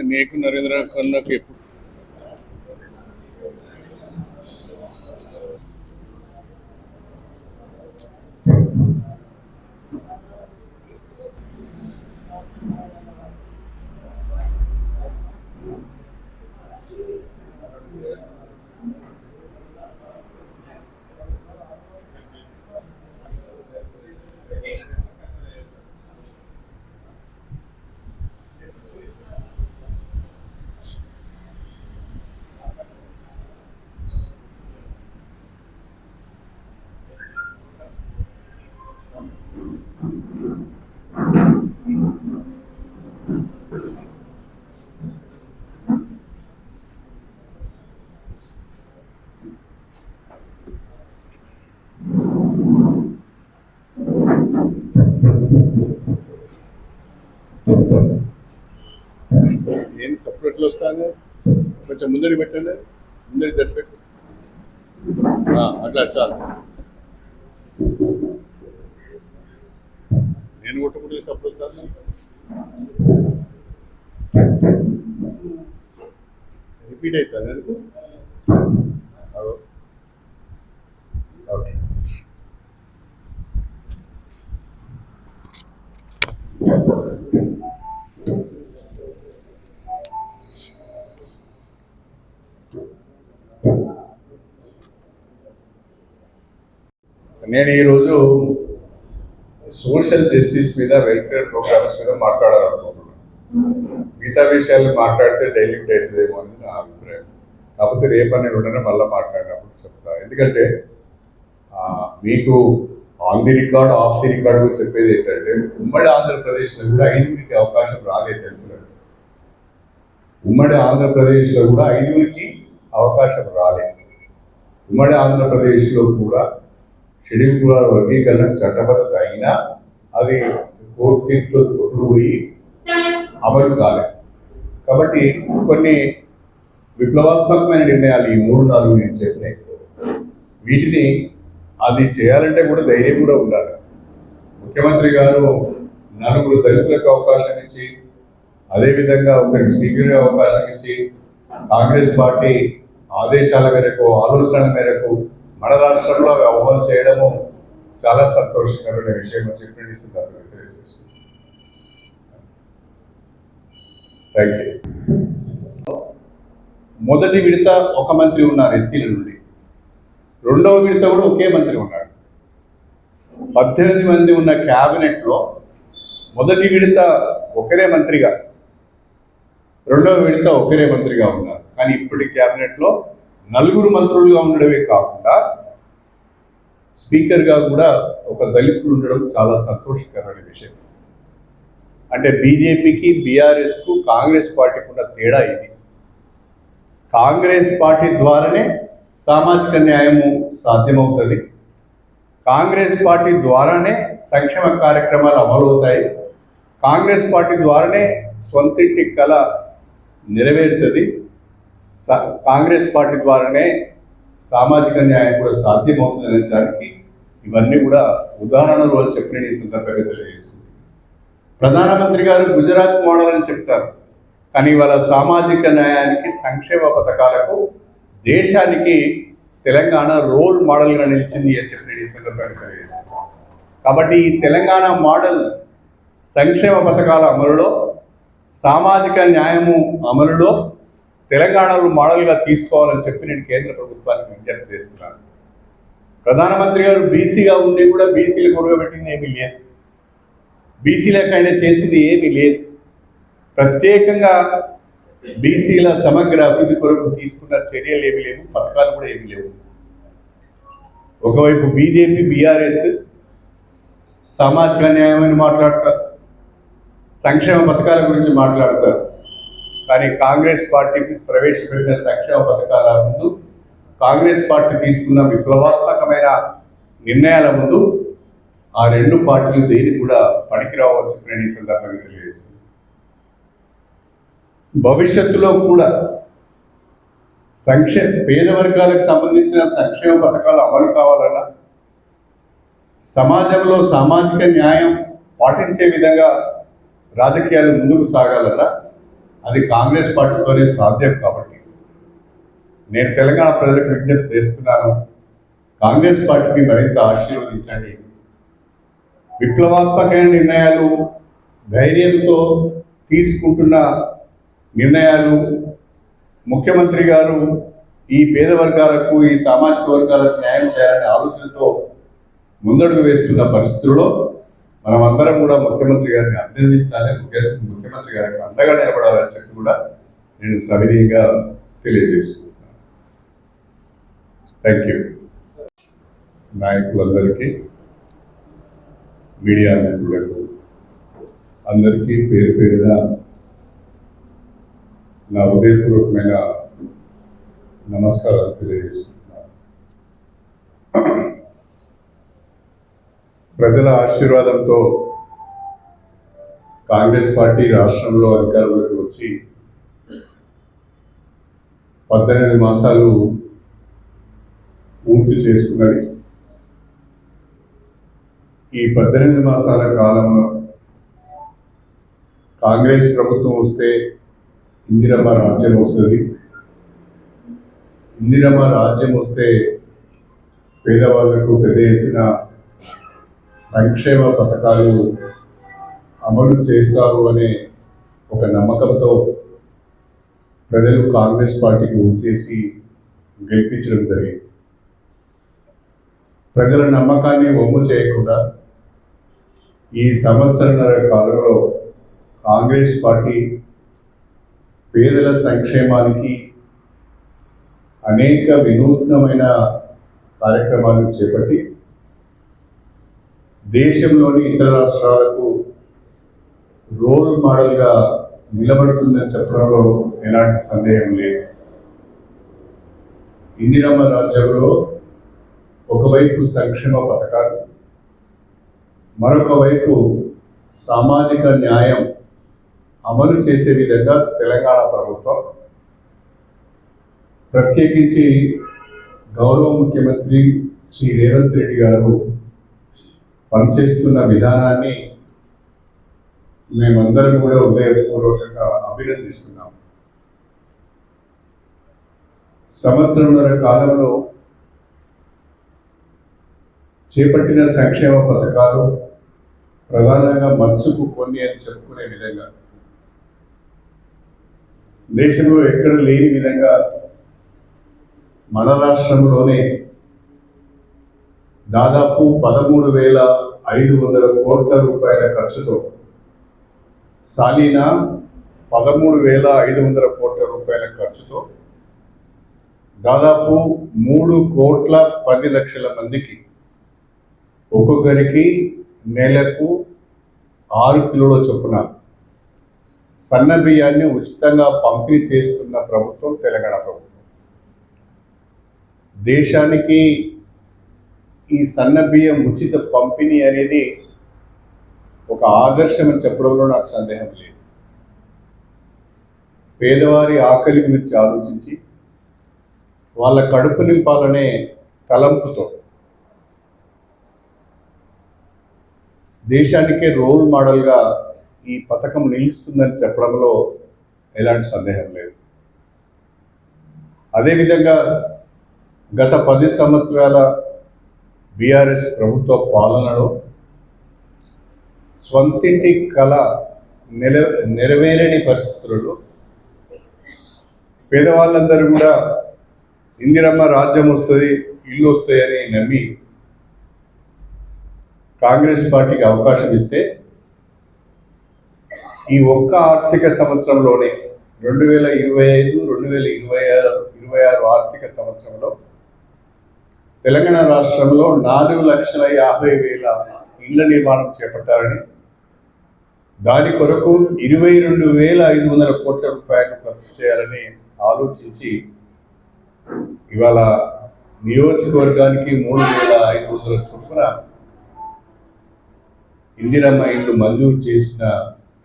నీకు నరేంద్ర కన్నకు ఎప్పుడు ఏం సపరేట్లు వస్తాను కొంచెం ముందడి పెట్టండి ముందడి తెచ్చిపెట్టు అట్లా చాలు నేను కొట్టుకుంటే సపోర్ట్ వస్తాను రిపీట్ అవుతాను ఎందుకు ఓకే నేను ఈరోజు సోషల్ జస్టిస్ మీద వెల్ఫేర్ ప్రోగ్రామ్స్ మీద మాట్లాడాలనుకుంటున్నాను. మిగతా విషయాలు మాట్లాడితే డైల్యూట్ అవుతుందేమో అని నా అభిప్రాయం. కాకపోతే రేపని ఉండనే మళ్ళీ మాట్లాడినప్పుడు చెప్తాను. ఎందుకంటే మీకు on the record of the record చెప్పేది ఏంటంటే ఉమ్మడి ఆంధ్రప్రదేశ్లో కూడా 5గురికి అవకాశం రాలేదు తెలుపులేదు. ఉమ్మడి ఆంధ్రప్రదేశ్లో కూడా 5గురికి అవకాశం రాలేదు. ఉమ్మడి ఆంధ్రప్రదేశ్లో కూడా షెడ్యూల్ కులాల వర్గీకరణ చట్టబద్ధత అయినా అది కోర్టు తీర్పులో కొట్టుకుపోయి అమలు కాలేదు. కాబట్టి కొన్ని విప్లవాత్మకమైన నిర్ణయాలు ఈ 3-4 నేను చెప్పినాయి. వీటిని అది చేయాలంటే కూడా ధైర్యం కూడా ఉండాలి. ముఖ్యమంత్రి గారు 4 దళితులకు అవకాశం ఇచ్చి, అదేవిధంగా ఒకరికి స్పీకర్ అవకాశం ఇచ్చి, కాంగ్రెస్ పార్టీ ఆదేశాల మేరకు ఆలోచన మేరకు మన రాష్ట్రంలో అమలు చేయడము చాలా సంతోషకరమైన విషయం అని చెప్పి సందర్భంగా తెలియజేస్తుంది. Thank you. మొదటి విడత ఒక మంత్రి ఉన్నారు ఎస్సీల నుండి, రెండవ విడత కూడా ఒకే మంత్రి ఉన్నాడు. 18 మంది ఉన్న క్యాబినెట్లో మొదటి విడత ఒకరే మంత్రిగా, రెండవ విడత ఒకరే మంత్రిగా ఉన్నారు. కానీ ఇప్పటి క్యాబినెట్లో 4 మంత్రులుగా ఉండడమే కాకుండా స్పీకర్గా కూడా ఒక దళితులు ఉండడం చాలా సంతోషకరమైన విషయం. అంటే బీజేపీకి, బీఆర్ఎస్కు, కాంగ్రెస్ పార్టీకి ఉన్న తేడా ఇది. కాంగ్రెస్ పార్టీ ద్వారానే సామాజిక న్యాయము సాధ్యమవుతుంది. కాంగ్రెస్ పార్టీ ద్వారానే సంక్షేమ కార్యక్రమాలు అమలవుతాయి. కాంగ్రెస్ పార్టీ ద్వారానే స్వంతింటి కళ నెరవేరుతుంది. కాంగ్రెస్ పార్టీ ద్వారానే సామాజిక న్యాయం కూడా సాధ్యమవుతుందనే దానికి ఇవన్నీ కూడా ఉదాహరణలు అని చెప్పిన ఈ సందర్భంగా తెలియజేస్తుంది. ప్రధానమంత్రి గారు గుజరాత్ మోడల్ అని చెప్తారు, కానీ వాళ్ళ సామాజిక న్యాయానికి, సంక్షేమ పథకాలకు దేశానికి తెలంగాణ రోల్ మోడల్గా నిలిచింది అని చెప్పిన ఈ సందర్భంగా తెలియజేస్తుంది. కాబట్టి ఈ తెలంగాణ మోడల్ సంక్షేమ పథకాల అమలులో, సామాజిక న్యాయము అమలులో తెలంగాణలో మోడల్గా తీసుకోవాలని చెప్పి నేను కేంద్ర ప్రభుత్వానికి విజ్ఞప్తి చేస్తున్నాను. ప్రధానమంత్రి గారు బీసీగా ఉండి కూడా బీసీలు కొరగబెట్టింది ఏమీ లేదు, బీసీలకు ఆయన చేసింది ఏమీ లేదు. ప్రత్యేకంగా బీసీల సమగ్ర అభివృద్ధి కొరకు తీసుకున్న చర్యలు ఏమీ లేవు, పథకాలు కూడా ఏమీ లేవు. ఒకవైపు బీజేపీ, బీఆర్ఎస్ సామాజిక న్యాయం అని మాట్లాడతారు, సంక్షేమ పథకాల గురించి మాట్లాడతారు. కానీ కాంగ్రెస్ పార్టీ ప్రవేశపెట్టిన సంక్షేమ పథకాల ముందు, కాంగ్రెస్ పార్టీ తీసుకున్న విప్లవాత్మకమైన నిర్ణయాల ముందు ఆ రెండు పార్టీలు దేని కూడా పనికిరావచ్చునని ఈ సందర్భంగా తెలియజేస్తుంది. భవిష్యత్తులో కూడా పేద వర్గాలకు సంబంధించిన సంక్షేమ పథకాలు అమలు కావాలన్నా, సమాజంలో సామాజిక న్యాయం పాటించే విధంగా రాజకీయాలు ముందుకు సాగాలన్నా అది కాంగ్రెస్ పార్టీతోనే సాధ్యం. కాబట్టి నేను తెలంగాణ ప్రజలకు విజ్ఞప్తి చేస్తున్నాను, కాంగ్రెస్ పార్టీని మరింత ఆశీర్వదించండి. విప్లవాత్మకమైన నిర్ణయాలు, ధైర్యంతో తీసుకుంటున్న నిర్ణయాలు, ముఖ్యమంత్రి గారు ఈ పేద వర్గాలకు, ఈ సామాజిక వర్గాలకు న్యాయం చేయాలనే ఆలోచనతో ముందడుగు వేస్తున్న పరిస్థితుల్లో మనమందరం కూడా ముఖ్యమంత్రి గారిని అభినందించాలి, ముఖ్యమంత్రి గారికి అండగా నిలబడాలని చెప్పి కూడా నేను సవినీయంగా తెలియజేసుకుంటున్నాను. Thank you. నాయకులందరికీ, మీడియా మిత్రులకు అందరికీ పేరు పేరున నా హృదయపూర్వకమైన నమస్కారాలు తెలియజేసుకుంటున్నాను. ప్రజల ఆశీర్వాదంతో కాంగ్రెస్ పార్టీ రాష్ట్రంలో అధికారంలోకి వచ్చి 18 మాసాలు పూర్తి చేసుకున్నది. ఈ 18 మాసాల కాలంలో కాంగ్రెస్ ప్రభుత్వం వస్తే ఇందిరమ్మ రాజ్యం వస్తుంది. ఇందిరమ్మ రాజ్యం వస్తే పేదవాళ్లకు పెద్ద ఎత్తున సంక్షేమ పథకాలు అమలు చేస్తారు అనే ఒక నమ్మకంతో ప్రజలు కాంగ్రెస్ పార్టీకి ఓటేసి గెలిపించడం జరిగింది. ప్రజల నమ్మకాన్ని వమ్ము చేయకుండా ఈ సంవత్సరన్నర కాలంలో కాంగ్రెస్ పార్టీ పేదల సంక్షేమానికి అనేక వినూత్నమైన కార్యక్రమాలు చేపట్టి దేశంలోని ఇతర రాష్ట్రాలకు రోల్ మోడల్గా నిలబడుతుందని చెప్పడంలో ఎలాంటి సందేహం లేదు. ఇందిరమ్మ రాజ్యంలో ఒకవైపు సంక్షేమ పథకాలు, మరొక వైపు సామాజిక న్యాయం అమలు చేసే విధంగా తెలంగాణ ప్రభుత్వం, ప్రత్యేకించి గౌరవ ముఖ్యమంత్రి శ్రీ రేవంత్ రెడ్డి గారు పనిచేస్తున్న విధానాన్ని మేమందరం కూడా హృదయపూర్వకంగా అభినందిస్తున్నాం. సంవత్సరంన్నర కాలంలో చేపట్టిన సంక్షేమ పథకాలు ప్రధానంగా మచ్చుకు కొన్ని అని చెప్పుకునే విధంగా, దేశంలో ఎక్కడ లేని విధంగా మన రాష్ట్రంలోనే దాదాపు 13,500 కోట్ల రూపాయల ఖర్చుతో, సాలీనా 13,500 కోట్ల రూపాయల ఖర్చుతో దాదాపు 3,10,00,000 మందికి ఒక్కొక్కరికి నెలకు 6 కిలోల చొప్పున సన్న బియ్యాన్ని ఉచితంగా పంపిణీ చేస్తున్న ప్రభుత్వం తెలంగాణ ప్రభుత్వం. దేశానికి ఈ సన్న బియ్యం ఉచిత పంపిణీ అనేది ఒక ఆదర్శం అని చెప్పడంలో నాకు సందేహం లేదు. పేదవారి ఆకలి గురించి ఆలోచించి వాళ్ళ కడుపు నింపాలనే తలంపుతో దేశానికే రోల్ మోడల్గా ఈ పథకం నిలుస్తుందని చెప్పడంలో ఎలాంటి సందేహం లేదు. అదేవిధంగా గత 10 సంవత్సరాల బీఆర్ఎస్ ప్రభుత్వ పాలనలో స్వంతింటి కళ నెరవేరని పరిస్థితులలో పేదవాళ్ళందరూ కూడా ఇందిరమ్మ రాజ్యం వస్తుంది, ఇల్లు వస్తాయని నమ్మి కాంగ్రెస్ పార్టీకి అవకాశం ఇస్తే ఈ ఒక్క ఆర్థిక సంవత్సరంలోనే 2025-2026 ఆర్థిక సంవత్సరంలో తెలంగాణ రాష్ట్రంలో 4,50,000 ఇళ్ల నిర్మాణం చేపట్టారని దాని కొరకు 22,500 కోట్ల రూపాయలు ఖర్చు చేయాలని ఆలోచించి ఇవాళ నియోజకవర్గానికి 3,500 చొప్పున ఇందిరమ్మ ఇల్లు మంజూరు చేసిన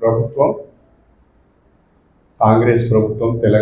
ప్రభుత్వం కాంగ్రెస్ ప్రభుత్వం తెలంగాణ